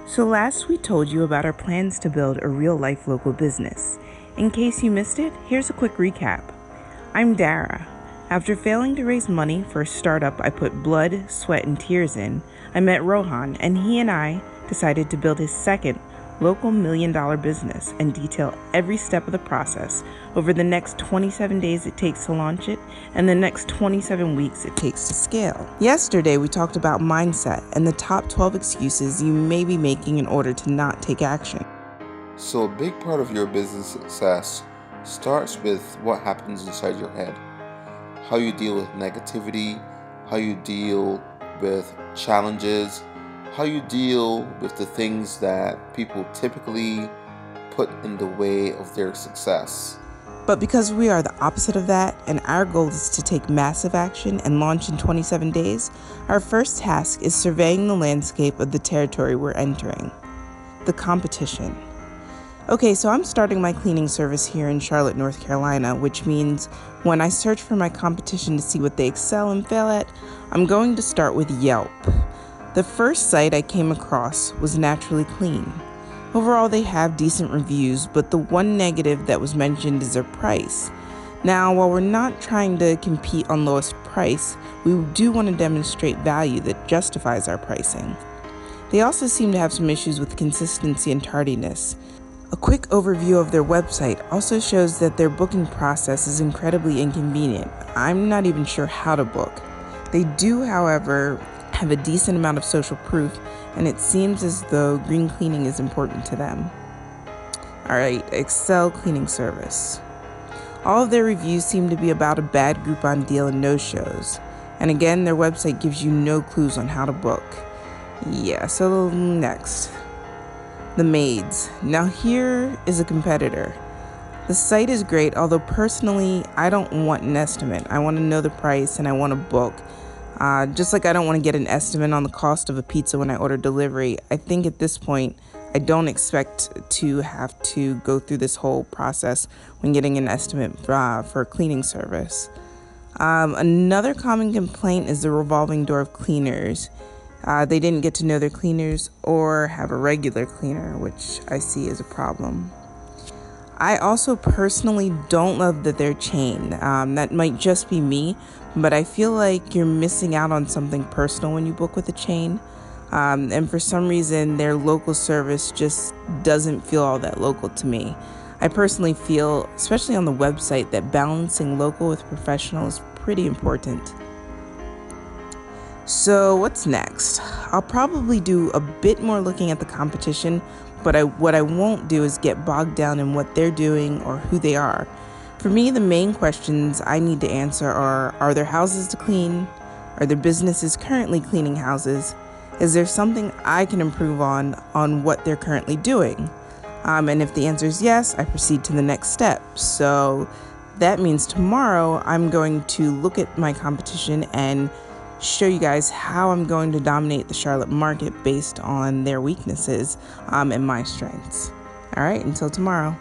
So last we told you about our plans to build a real-life local business. In case you missed it, here's a quick recap. I'm Dara. After failing to raise money for a startup I put blood, sweat, and tears in, I met Rohan, and he and I decided to build his second local million-dollar business and detail every step of the process over the next 27 days it takes to launch it and the next 27 weeks it takes to scale. Yesterday, we talked about mindset and the top 12 excuses you may be making in order to not take action. So a big part of your business success starts with what happens inside your head. How you deal with negativity, how you deal with challenges, how you deal with the things that people typically put in the way of their success. But because we are the opposite of that, and our goal is to take massive action and launch in 27 days, our first task is surveying the landscape of the territory we're entering. The competition. Okay, so I'm starting my cleaning service here in Charlotte, North Carolina, which means when I search for my competition to see what they excel and fail at, I'm going to start with Yelp. The first site I came across was Naturally Clean. Overall, they have decent reviews, but the one negative that was mentioned is their price. Now, while we're not trying to compete on lowest price, we do want to demonstrate value that justifies our pricing. They also seem to have some issues with consistency and tardiness. A quick overview of their website also shows that their booking process is incredibly inconvenient. I'm not even sure how to book. They do, however, have a decent amount of social proof, and it seems as though green cleaning is important to them. Alright, Excel Cleaning Service. All of their reviews seem to be about a bad Groupon deal and no-shows. And again, their website gives you no clues on how to book. Yeah, so next. The Maids. Now here is a competitor. The site is great, although personally, I don't want an estimate. I want to know the price and I want to book. Just like I don't want to get an estimate on the cost of a pizza when I order delivery, I think at this point, I don't expect to have to go through this whole process when getting an estimate for a cleaning service. Another common complaint is the revolving door of cleaners. They didn't get to know their cleaners or have a regular cleaner, which I see as a problem. I also personally don't love that they're chain. That might just be me, but I feel like you're missing out on something personal when you book with a chain. And for some reason, their local service just doesn't feel all that local to me. I personally feel, especially on the website, that balancing local with professional is pretty important. So what's next? I'll probably do a bit more looking at the competition, but what I won't do is get bogged down in what they're doing or who they are. For me, the main questions I need to answer are there houses to clean? Are there businesses currently cleaning houses? Is there something I can improve on what they're currently doing? And if the answer is yes, I proceed to the next step. So that means tomorrow I'm going to look at my competition and show you guys how I'm going to dominate the Charlotte market based on their weaknesses and my strengths. All right, until tomorrow.